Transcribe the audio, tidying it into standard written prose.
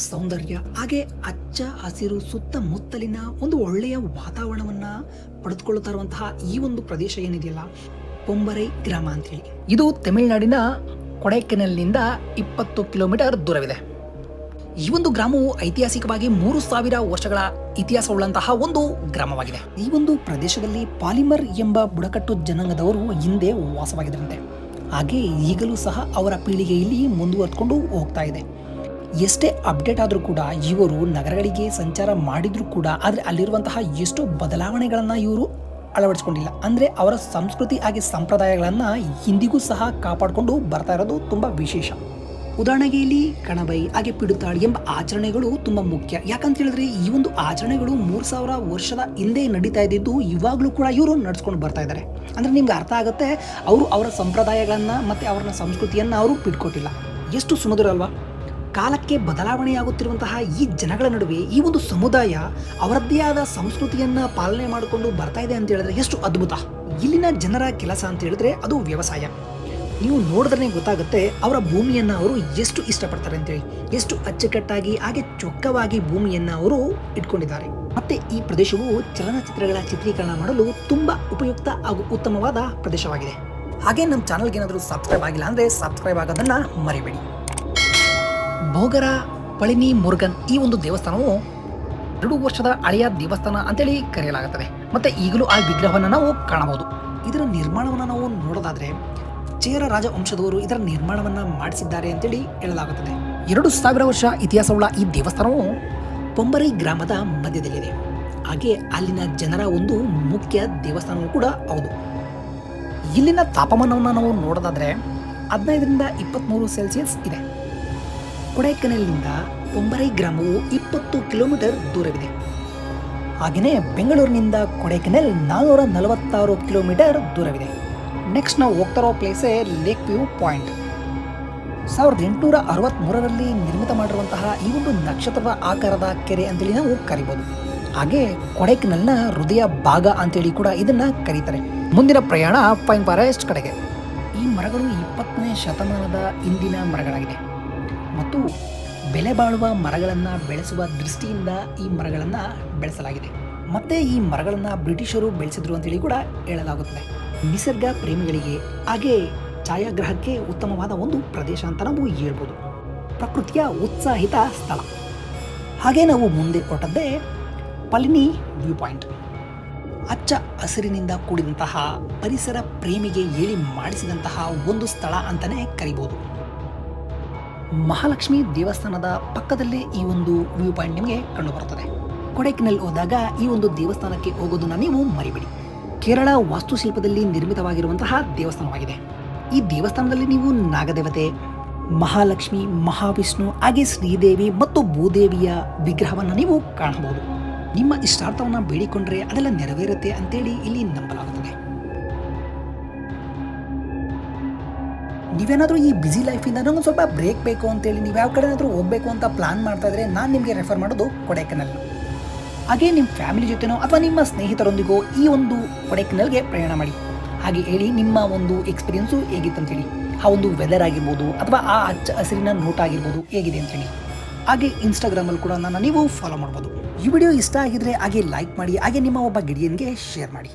ಸೌಂದರ್ಯ ಹಾಗೆ ಹಚ್ಚ ಹಸಿರು ಸುತ್ತಮುತ್ತಲಿನ ಒಂದು ಒಳ್ಳೆಯ ವಾತಾವರಣವನ್ನ ಪಡೆದುಕೊಳ್ಳುತ್ತಾ ಇರುವಂತಹ ಈ ಒಂದು ಪ್ರದೇಶ ಏನಿದೆಯಲ್ಲ, ಪೊಂಬರೈ ಗ್ರಾಮ ಅಂತೇಳಿ. ಇದು ತಮಿಳುನಾಡಿನ ಕೊಡೈಕೆನಲ್ನಿಂದ 20 ಕಿಲೋಮೀಟರ್ ದೂರವಿದೆ. ಈ ಒಂದು ಗ್ರಾಮವು ಐತಿಹಾಸಿಕವಾಗಿ 3000 ವರ್ಷಗಳ ಇತಿಹಾಸವುಳ್ಳಂತಹ ಒಂದು ಗ್ರಾಮವಾಗಿದೆ. ಈ ಒಂದು ಪ್ರದೇಶದಲ್ಲಿ ಪಾಲಿಮರ್ ಎಂಬ ಬುಡಕಟ್ಟು ಜನಾಂಗದವರು ಹಿಂದೆ ವಾಸವಾಗಿದ್ದರಂತೆ. ಹಾಗೆ ಈಗಲೂ ಸಹ ಅವರ ಪೀಳಿಗೆ ಇಲ್ಲಿ ಮುಂದುವರೆದುಕೊಂಡು ಹೋಗ್ತಾ ಇದೆ. ಎಷ್ಟೇ ಅಪ್ಡೇಟ್ ಆದರೂ ಕೂಡ ಇವರು ನಗರಗಳಿಗೆ ಸಂಚಾರ ಮಾಡಿದ್ರು ಕೂಡ ಆದರೆ ಅಲ್ಲಿರುವಂತಹ ಎಷ್ಟು ಬದಲಾವಣೆಗಳನ್ನು ಇವರು ಅಳವಡಿಸಿಕೊಂಡಿಲ್ಲ. ಅಂದರೆ ಅವರ ಸಂಸ್ಕೃತಿ ಹಾಗೆ ಸಂಪ್ರದಾಯಗಳನ್ನು ಇಂದಿಗೂ ಸಹ ಕಾಪಾಡಿಕೊಂಡು ಬರ್ತಾ ಇರೋದು ತುಂಬ ವಿಶೇಷ. ಉದಾಹರಣೆಗೆ ಇಲ್ಲಿ ಕಣಬೈ ಹಾಗೆ ಪಿಡುತಾಳಿ ಎಂಬ ಆಚರಣೆಗಳು ತುಂಬಾ ಮುಖ್ಯ. ಯಾಕಂತ ಹೇಳಿದ್ರೆ ಈ ಒಂದು ಆಚರಣೆಗಳು 3000 ವರ್ಷದ ಹಿಂದೆ ನಡೀತಾ ಇದ್ದಿದ್ದು ಇವಾಗಲೂ ಕೂಡ ಇವರು ನಡ್ಸ್ಕೊಂಡು ಬರ್ತಾ ಇದ್ದಾರೆ. ಅಂದ್ರೆ ನಿಮ್ಗೆ ಅರ್ಥ ಆಗುತ್ತೆ, ಅವರು ಅವರ ಸಂಪ್ರದಾಯಗಳನ್ನ ಮತ್ತೆ ಅವರ ಸಂಸ್ಕೃತಿಯನ್ನ ಅವರು ಬಿಟ್ಕೊಟ್ಟಿಲ್ಲ. ಎಷ್ಟು ಸುಮಧುರ ಅಲ್ವಾ? ಕಾಲಕ್ಕೆ ಬದಲಾವಣೆಯಾಗುತ್ತಿರುವಂತಹ ಈ ಜನಗಳ ನಡುವೆ ಈ ಒಂದು ಸಮುದಾಯ ಅವರದ್ದೇ ಆದ ಸಂಸ್ಕೃತಿಯನ್ನ ಪಾಲನೆ ಮಾಡಿಕೊಂಡು ಬರ್ತಾ ಇದೆ ಅಂತ ಹೇಳಿದ್ರೆ ಎಷ್ಟು ಅದ್ಭುತ. ಇಲ್ಲಿನ ಜನರ ಕೆಲಸ ಅಂತ ಹೇಳಿದ್ರೆ ಅದು ವ್ಯವಸಾಯ. ನೀವು ನೋಡಿದ್ರೆ ಗೊತ್ತಾಗುತ್ತೆ ಅವರ ಭೂಮಿಯನ್ನು ಅವರು ಎಷ್ಟು ಇಷ್ಟಪಡ್ತಾರೆ ಅಂತೇಳಿ, ಎಷ್ಟು ಅಚ್ಚುಕಟ್ಟಾಗಿ ಹಾಗೆ ಚೊಕ್ಕವಾಗಿ ಭೂಮಿಯನ್ನು ಅವರು ಇಟ್ಕೊಂಡಿದ್ದಾರೆ. ಮತ್ತೆ ಈ ಪ್ರದೇಶವು ಚಲನಚಿತ್ರಗಳ ಚಿತ್ರೀಕರಣ ಮಾಡಲು ತುಂಬಾ ಉಪಯುಕ್ತ ಹಾಗೂ ಉತ್ತಮವಾದ ಪ್ರದೇಶವಾಗಿದೆ. ಹಾಗೆ ನಮ್ಮ ಚಾನಲ್ಗೆ ಏನಾದರೂ ಸಬ್ಸ್ಕ್ರೈಬ್ ಆಗಿಲ್ಲ ಅಂದರೆ ಸಬ್ಸ್ಕ್ರೈಬ್ ಆಗೋದನ್ನ ಮರಿಬೇಡಿ. ಭೋಗರ ಪಳಿನಿ ಮುರುಗನ್ ಈ ಒಂದು ದೇವಸ್ಥಾನವು 2 ವರ್ಷದ ಹಳೆಯ ದೇವಸ್ಥಾನ ಅಂತೇಳಿ ಕರೆಯಲಾಗುತ್ತದೆ. ಮತ್ತೆ ಈಗಲೂ ಆ ವಿಗ್ರಹವನ್ನು ನಾವು ಕಾಣಬಹುದು. ಇದರ ನಿರ್ಮಾಣವನ್ನು ನಾವು ನೋಡೋದಾದ್ರೆ ಚೇರ ರಾಜವಂಶದವರು ಇದರ ನಿರ್ಮಾಣವನ್ನ ಮಾಡಿಸಿದ್ದಾರೆ ಅಂತೇಳಿ ಹೇಳಲಾಗುತ್ತದೆ. 2000 ವರ್ಷ ಇತಿಹಾಸವುಳ್ಳ ಈ ದೇವಸ್ಥಾನವು ಪೊಂಬರೈ ಗ್ರಾಮದ ಮಧ್ಯದಲ್ಲಿದೆ. ಹಾಗೆ ಅಲ್ಲಿನ ಜನರ ಒಂದು ಮುಖ್ಯ ದೇವಸ್ಥಾನವೂ ಕೂಡ ಹೌದು. ಇಲ್ಲಿನ ತಾಪಮಾನವನ್ನು ನಾವು ನೋಡೋದಾದ್ರೆ 15ರಿಂದ 23 ಸೆಲ್ಸಿಯಸ್ ಇದೆ. ಕೊಡೈಕೆನಲ್ನಿಂದ ಪೊಂಬರೈ ಗ್ರಾಮವು 20 ಕಿಲೋಮೀಟರ್ ದೂರವಿದೆ. ಹಾಗೆಯೇ ಬೆಂಗಳೂರಿನಿಂದ ಕೊಡೈಕೆನಲ್ 446 ಕಿಲೋಮೀಟರ್ ದೂರವಿದೆ. ನೆಕ್ಸ್ಟ್ ನಾವು ಹೋಗ್ತಾ ಇರೋ ಪ್ಲೇಸೇ ಲೇಕ್ ವ್ಯೂ ಪಾಯಿಂಟ್. 1863ರಲ್ಲಿ ನಿರ್ಮಿತ ಮಾಡಿರುವಂತಹ ಈ ಒಂದು ನಕ್ಷತ್ರದ ಆಕಾರದ ಕೆರೆ ಅಂತೇಳಿ ನಾವು ಕರಿಬಹುದು. ಹಾಗೆ ಕೊಡೈಕೆನಲ್ನ ಹೃದಯ ಭಾಗ ಅಂತೇಳಿ ಕೂಡ ಇದನ್ನ ಕರೀತಾರೆ. ಮುಂದಿನ ಪ್ರಯಾಣ ಪೈನ್ ಫಾರೆಸ್ಟ್ ಕಡೆಗೆ. ಈ ಮರಗಳು 20ನೇ ಶತಮಾನದ ಹಿಂದಿನ ಮರಗಳಾಗಿದೆ ಮತ್ತು ಬೆಲೆ ಬಾಳುವ ಮರಗಳನ್ನು ಬೆಳೆಸುವ ದೃಷ್ಟಿಯಿಂದ ಈ ಮರಗಳನ್ನು ಬೆಳೆಸಲಾಗಿದೆ. ಮತ್ತೆ ಈ ಮರಗಳನ್ನು ಬ್ರಿಟಿಷರು ಬೆಳೆಸಿದ್ರು ಅಂತೇಳಿ ಕೂಡ ಹೇಳಲಾಗುತ್ತದೆ. ನಿಸರ್ಗ ಪ್ರೇಮಿಗಳಿಗೆ ಹಾಗೆ ಛಾಯಾಗ್ರಹಕ್ಕೆ ಉತ್ತಮವಾದ ಒಂದು ಪ್ರದೇಶ ಅಂತ ನಾವು ಹೇಳ್ಬೋದು. ಪ್ರಕೃತಿಯ ಉತ್ಸಾಹಿತ ಸ್ಥಳ. ಹಾಗೆ ನಾವು ಮುಂದೆ ಹೊರಟದ್ದೇ ಪಳಿನಿ ವ್ಯೂ ಪಾಯಿಂಟ್. ಹಚ್ಚ ಹಸಿರಿನಿಂದ ಕೂಡಿದಂತಹ ಪರಿಸರ ಪ್ರೇಮಿಗೆ ಹೇಳಿ ಮಾಡಿಸಿದಂತಹ ಒಂದು ಸ್ಥಳ ಅಂತಾನೆ ಕರಿಬಹುದು. ಮಹಾಲಕ್ಷ್ಮಿ ದೇವಸ್ಥಾನದ ಪಕ್ಕದಲ್ಲೇ ಈ ಒಂದು ವ್ಯೂ ಪಾಯಿಂಟ್ ನಿಮಗೆ ಕಂಡು ಬರುತ್ತದೆ. ಕೊಡೈಕೆನಲ್ ಹೋದಾಗ ಈ ಒಂದು ದೇವಸ್ಥಾನಕ್ಕೆ ಹೋಗೋದನ್ನ ನೀವು ಮರಿಬೇಡಿ. ಕೇರಳ ವಾಸ್ತುಶಿಲ್ಪದಲ್ಲಿ ನಿರ್ಮಿತವಾಗಿರುವಂತಹ ದೇವಸ್ಥಾನವಾಗಿದೆ. ಈ ದೇವಸ್ಥಾನದಲ್ಲಿ ನೀವು ನಾಗದೇವತೆ, ಮಹಾಲಕ್ಷ್ಮಿ, ಮಹಾವಿಷ್ಣು ಹಾಗೆ ಶ್ರೀದೇವಿ ಮತ್ತು ಭೂದೇವಿಯ ವಿಗ್ರಹವನ್ನು ನೀವು ಕಾಣಬಹುದು. ನಿಮ್ಮ ಇಷ್ಟಾರ್ಥವನ್ನು ಬೇಡಿಕೊಂಡ್ರೆ ಅದೆಲ್ಲ ನೆರವೇರುತ್ತೆ ಅಂತೇಳಿ ಇಲ್ಲಿ ನಂಬಲಾಗುತ್ತದೆ. ನೀವೇನಾದರೂ ಈ ಬ್ಯುಸಿ ಲೈಫಿಂದ ನನಗೆ ಸ್ವಲ್ಪ ಬ್ರೇಕ್ ಬೇಕು ಅಂತೇಳಿ ನೀವು ಯಾವ ಕಡೆ ಏನಾದರೂ ಹೋಗಬೇಕು ಅಂತ ಪ್ಲಾನ್ ಮಾಡ್ತಾ ಇದ್ರೆ ನಾನು ನಿಮಗೆ ರೆಫರ್ ಮಾಡೋದು ಕೊಡೈಕೆನಲ್. ಹಾಗೆ ನಿಮ್ಮ ಫ್ಯಾಮಿಲಿ ಜೊತೆನೋ ಅಥವಾ ನಿಮ್ಮ ಸ್ನೇಹಿತರೊಂದಿಗೋ ಈ ಒಂದು ಕೊಡೈಕೆನಲ್ಗೆ ಪ್ರಯಾಣ ಮಾಡಿ. ಹಾಗೆ ಹೇಳಿ ನಿಮ್ಮ ಒಂದು ಎಕ್ಸ್ಪೀರಿಯನ್ಸು ಹೇಗಿತ್ತಂತೇಳಿ, ಆ ಒಂದು ವೆದರ್ ಆಗಿರ್ಬೋದು ಅಥವಾ ಆ ಹಚ್ಚ ಹಸಿರಿನ ನೋಟ್ ಆಗಿರ್ಬೋದು ಹೇಗಿದೆ ಅಂತೇಳಿ. ಹಾಗೆ ಇನ್ಸ್ಟಾಗ್ರಾಮಲ್ಲಿ ಕೂಡ ನನ್ನ ನೀವು ಫಾಲೋ ಮಾಡ್ಬೋದು. ಈ ವಿಡಿಯೋ ಇಷ್ಟ ಆಗಿದ್ರೆ ಹಾಗೆ ಲೈಕ್ ಮಾಡಿ, ಹಾಗೆ ನಿಮ್ಮ ಒಬ್ಬ ಗೆಳೆಯನಿಗೆ ಶೇರ್ ಮಾಡಿ.